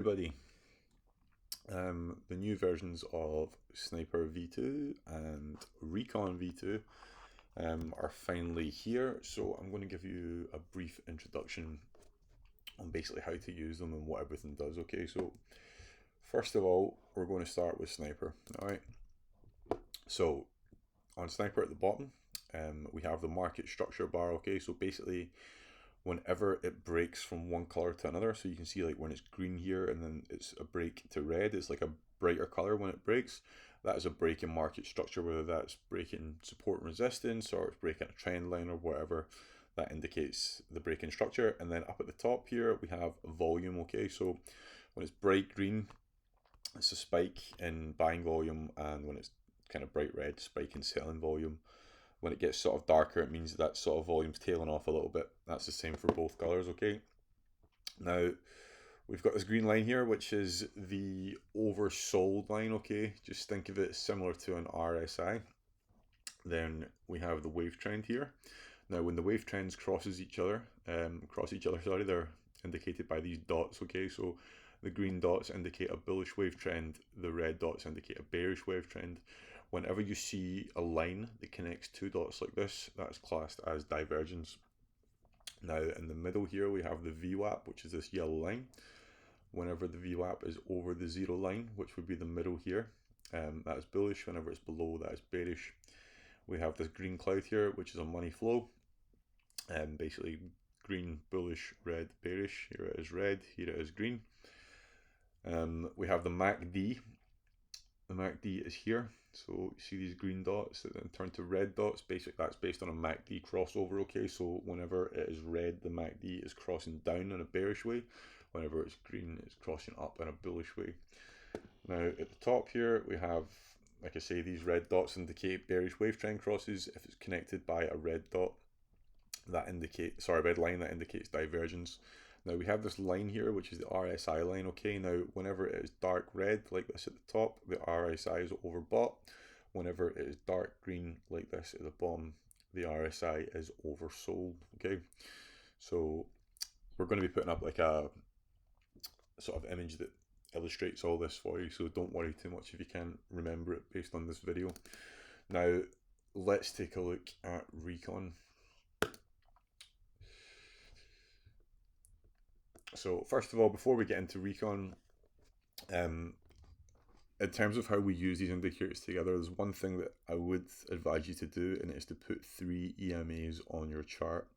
Everybody, the new versions of Sniper V2 and Recon V2 are finally here, so I'm going to give you a brief introduction on basically how to use them and what everything does. Okay, so first of all, we're going to start with Sniper. Alright, so on Sniper at the bottom, we have the market structure bar. Okay, so basically whenever it breaks from one color to another, so you can see like when it's green here and then it's a break to red, it's like a brighter color when it breaks. That is a break in market structure, whether that's breaking support and resistance or it's breaking a trend line or whatever. That indicates the break in structure. And then up at the top here we have volume. Okay, so when it's bright green, it's a spike in buying volume, and when it's kind of bright red, spike in selling volume. When it gets sort of darker, it means that sort of volume's tailing off a little bit. That's the same for both colors. Okay, now we've got this green line here, which is the oversold line. Okay, just think of it similar to an RSI. Then we have the wave trend here. Now when the wave trends cross each other, sorry, they're indicated by these dots. Okay, so the green dots indicate a bullish wave trend, the red dots indicate a bearish wave trend. Whenever you see a line that connects two dots like this, that's classed as divergence. Now in the middle here we have the VWAP, which is this yellow line. Whenever the VWAP is over the zero line, which would be the middle here, that is bullish. Whenever it's below, that is bearish. We have this green cloud here, which is a money flow. Basically green, bullish, red, bearish. Here it is red, here it is green. We have the MACD. The MACD is here. So you see these green dots that then turn to red dots. Basically that's based on a MACD crossover. Okay, so whenever it is red, the MACD is crossing down in a bearish way. Whenever it's green, it's crossing up in a bullish way. Now at the top here we have, like I say, these red dots indicate bearish wave trend crosses. If it's connected by a red dot, that indicates, red line, that indicates divergence. Now we have this line here, which is the RSI line. Okay, now whenever it is dark red like this at the top, the RSI is overbought. Whenever it is dark green like this at the bottom, the RSI is oversold. Okay, so we're going to be putting up like a sort of image that illustrates all this for you, so don't worry too much if you can't remember it based on this video. Now let's take a look at Recon. So first of all, before we get into Recon, in terms of how we use these indicators together, there's one thing that I would advise you to do, and it is to put 3 EMAs on your chart.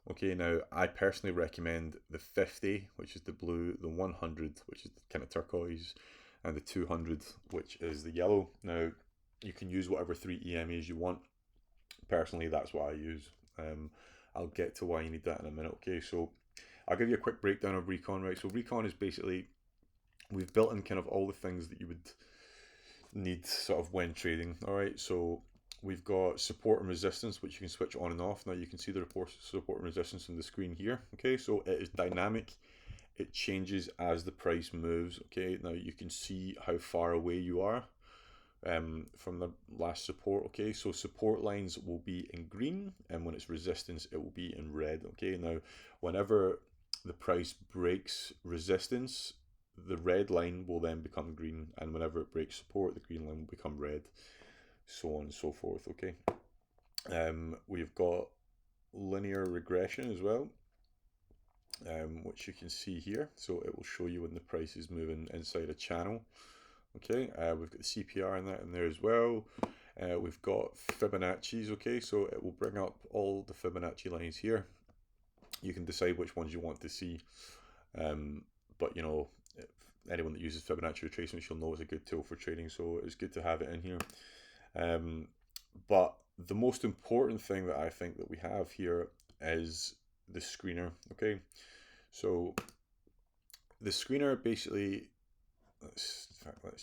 Okay, now I personally recommend the 50, which is the blue, the 100, which is kind of turquoise, and the 200, which is the yellow. Now you can use whatever 3 EMAs you want. Personally, that's what I use. I'll get to why you need that in a minute. Okay, so I'll give you a quick breakdown of Recon, right? So Recon is basically, we've built in kind of all the things that you would need sort of when trading. All right, so we've got support and resistance, which you can switch on and off. Now you can see the support and resistance on the screen here. Okay, so it is dynamic. It changes as the price moves. Okay, now you can see how far away you are from the last support. Okay, so support lines will be in green, and when it's resistance, it will be in red. Okay, now whenever the price breaks resistance, the red line will then become green, and whenever it breaks support, the green line will become red, so on and so forth. Okay, we've got linear regression as well, which you can see here. So it will show you when the price is moving inside a channel. Okay, we've got the CPR in that in there as well. We've got Fibonacci's. Okay, so it will bring up all the Fibonacci lines here. You can decide which ones you want to see, but you know, anyone that uses Fibonacci retracement shall know it's a good tool for trading, so it's good to have it in here. But the most important thing that I think that we have here is the screener. Okay, so the screener basically, let's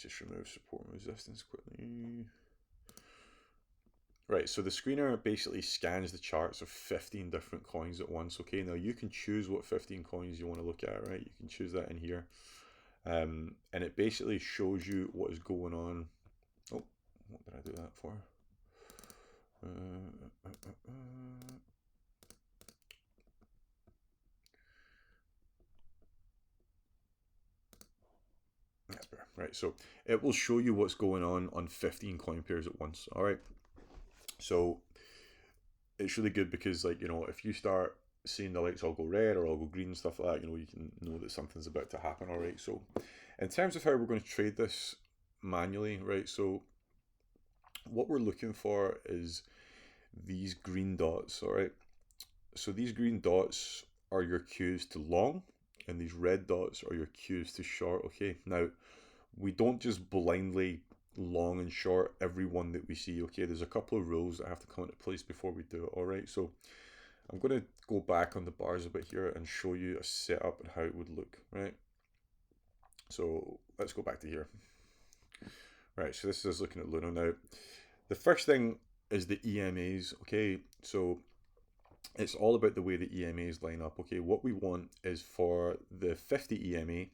just remove support and resistance quickly. Right, so the screener basically scans the charts of 15 different coins at once. Okay, now you can choose what 15 coins you want to look at, right? You can choose that in here. And it basically shows you what is going on. Oh, what did I do that for? That's better. Right, so it will show you what's going on 15 coin pairs at once. All right, so it's really good because, like, you know, if you start seeing the lights all go red or all go green and stuff like that, you know, you can know that something's about to happen. All right, so in terms of how we're going to trade this manually, right, so what we're looking for is these green dots. All right, so these green dots are your cues to long, and these red dots are your cues to short. Okay, now we don't just blindly long and short every one that we see. Okay, there's a couple of rules that have to come into place before we do it. All right, so I'm going to go back on the bars a bit here and show you a setup and how it would look. Right, so let's go back to here. Right, so this is looking at Luno now. The first thing is the EMAs. Okay, so it's all about the way the EMAs line up. Okay, what we want is for the 50 EMA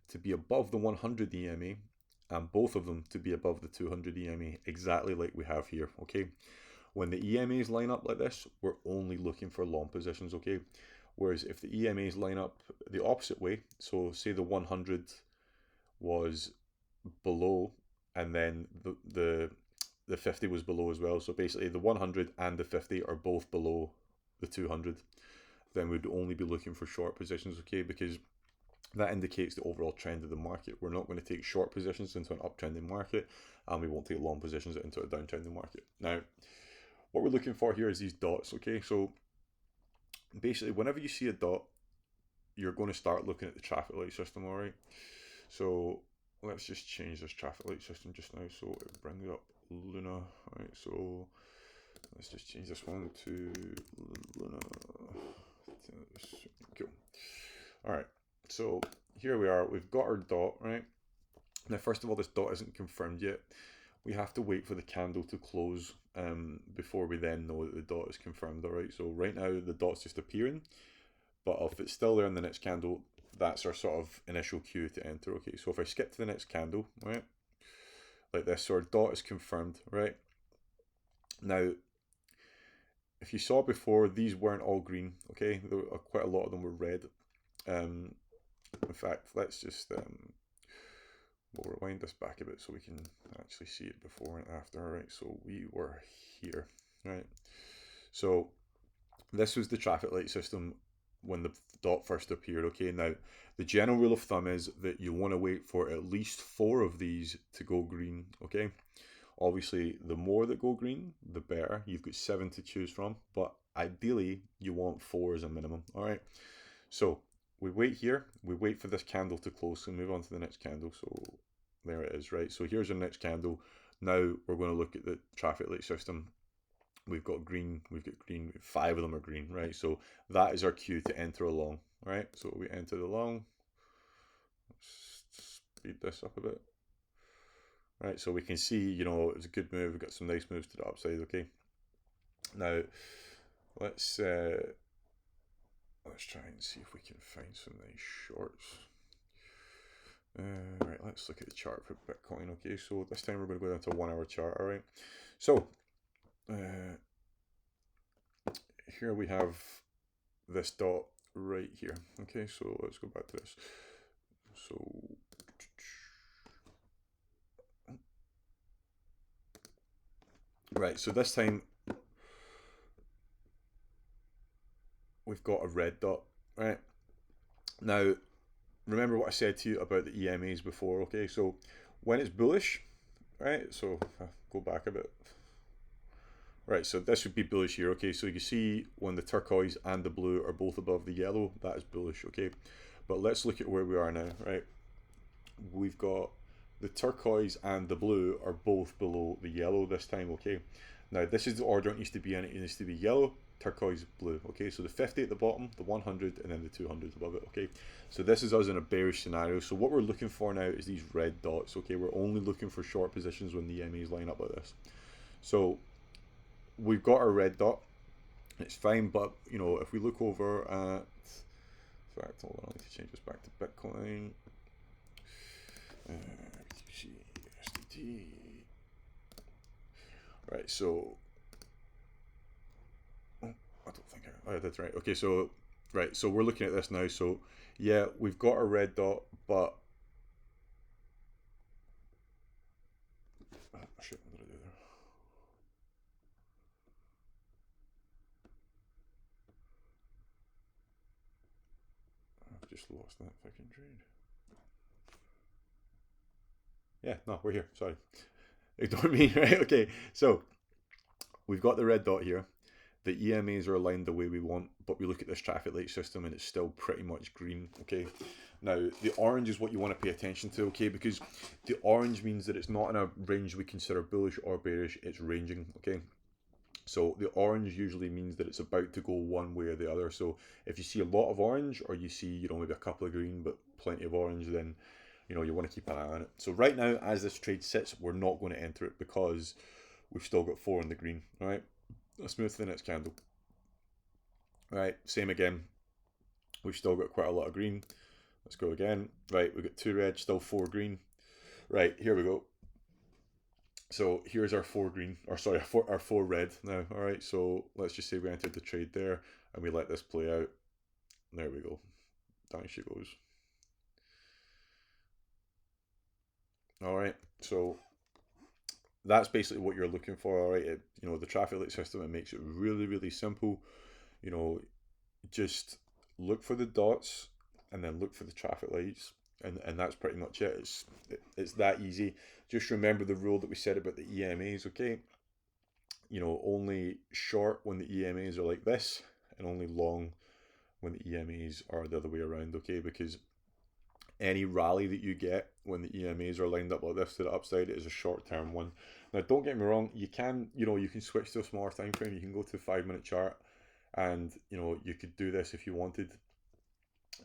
to be above the 100 EMA and both of them to be above the 200 EMA, exactly like we have here. Okay, when the EMAs line up like this, we're only looking for long positions. Okay, whereas if the EMAs line up the opposite way, so say the 100 was below and then the 50 was below as well, so basically the 100 and the 50 are both below the 200, then we'd only be looking for short positions. Okay, because that indicates the overall trend of the market. We're not going to take short positions into an uptrending market, and we won't take long positions into a downtrending market. Now, what we're looking for here is these dots. Okay, so basically whenever you see a dot, you're going to start looking at the traffic light system. All right, so let's just change this traffic light system just now so it brings up Luna. All right, so let's just change this one to Luna. Cool. All right, so here we are. We've got our dot, right? Now, first of all, this dot isn't confirmed yet. We have to wait for the candle to close before we then know that the dot is confirmed. All right, so right now the dot's just appearing, but if it's still there in the next candle, that's our sort of initial cue to enter. Okay, so if I skip to the next candle, right, like this, so our dot is confirmed, right? Now, if you saw before, these weren't all green. Okay, there were, quite a lot of them were red. In fact, let's just we'll rewind this back a bit so we can actually see it before and after. All right, so we were here, right? So this was the traffic light system when the dot first appeared. Okay, now the general rule of thumb is that you want to wait for at least 4 of these to go green. Okay, obviously the more that go green, the better. You've got 7 to choose from, but ideally you want 4 as a minimum. All right, so we wait here, we wait for this candle to close, so move on to the next candle. So there it is, right? So here's our next candle. Now we're going to look at the traffic light system. We've got green, 5 of them are green, right? So that is our cue to enter a long, right? So we enter the long. Let's speed this up a bit. Right, so we can see, you know, it was a good move. We've got some nice moves to the upside. Okay, now let's try and see if we can find some nice shorts. Right, let's look at the chart for Bitcoin. Okay, so this time we're going to go down to a 1 hour chart. All right, so here we have this dot right here. Okay, so let's go back to this. So right, so this time we've got a red dot. Right, now remember what I said to you about the EMAs before. Okay, so when it's bullish, right, so go back a bit. Right, so this would be bullish here. Okay, so you see when the turquoise and the blue are both above the yellow, that is bullish. Okay, but let's look at where we are now. Right, we've got the turquoise and the blue are both below the yellow this time. Okay, now this is the order it needs to be in. It needs to be yellow, turquoise, blue. Okay, so the 50 at the bottom, the 100, and then the 200 above it. Okay, so this is us in a bearish scenario. So what we're looking for now is these red dots. Okay, we're only looking for short positions when the EMAs line up like this. So we've got our red dot. It's fine, but you know, if we look over at, in fact, hold on, I need to change this back to Bitcoin. SDT. Right, so I don't think I did right. Okay, so right, so we're looking at this now. So yeah, we've got a red dot, but just lost that fucking trade. Yeah, no, we're here. Sorry. Ignore me, right? Okay, so we've got the red dot here. The EMAs are aligned the way we want, but we look at this traffic light system and it's still pretty much green, okay? Now, the orange is what you want to pay attention to, okay? Because the orange means that it's not in a range we consider bullish or bearish, it's ranging, okay? So the orange usually means that it's about to go one way or the other. So if you see a lot of orange, or you see, you know, maybe a couple of green, but plenty of orange, then, you know, you want to keep an eye on it. So right now, as this trade sits, we're not going to enter it because we've still got 4 in the green, all right? Let's move to the next candle. Right, same again. We've still got quite a lot of green. Let's go again. Right, we've got 2 red, still 4 green. Right, here we go. So here's our 4 green, or sorry, our 4 red now. All right, so let's just say we entered the trade there and we let this play out. There we go. Down she goes. All right, so that's basically what you're looking for. All right, you know, the traffic light system, it makes it really, really simple. You know, just look for the dots and then look for the traffic lights, and that's pretty much it. It's that easy. Just remember the rule that we said about the EMAs, okay? You know, only short when the EMAs are like this, and only long when the EMAs are the other way around, okay? Because any rally that you get when the EMAs are lined up like this to the upside is a short-term one. Now, don't get me wrong, you can switch to a smaller time frame. You can go to the 5-minute chart, and you know, you could do this if you wanted.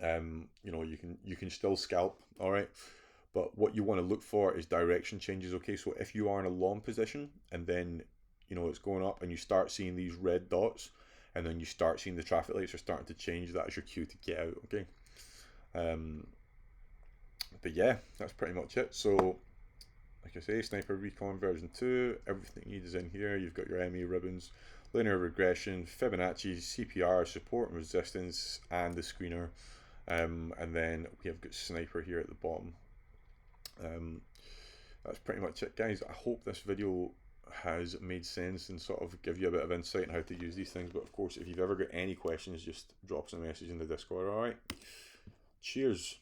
You know, you can still scalp, all right, but what you want to look for is direction changes, okay? So if you are in a long position and then, you know, it's going up and you start seeing these red dots, and then you start seeing the traffic lights are starting to change, that is your cue to get out, okay? But yeah, that's pretty much it. So like I say, Sniper Recon version 2, everything you need is in here. You've got your ME ribbons, linear regression, Fibonacci, CPR, support and resistance, and the screener. And then we have got Sniper here at the bottom. That's pretty much it, guys. I hope this video has made sense and sort of give you a bit of insight on how to use these things. But of course, if you've ever got any questions, just drop us a message in the Discord, alright? Cheers.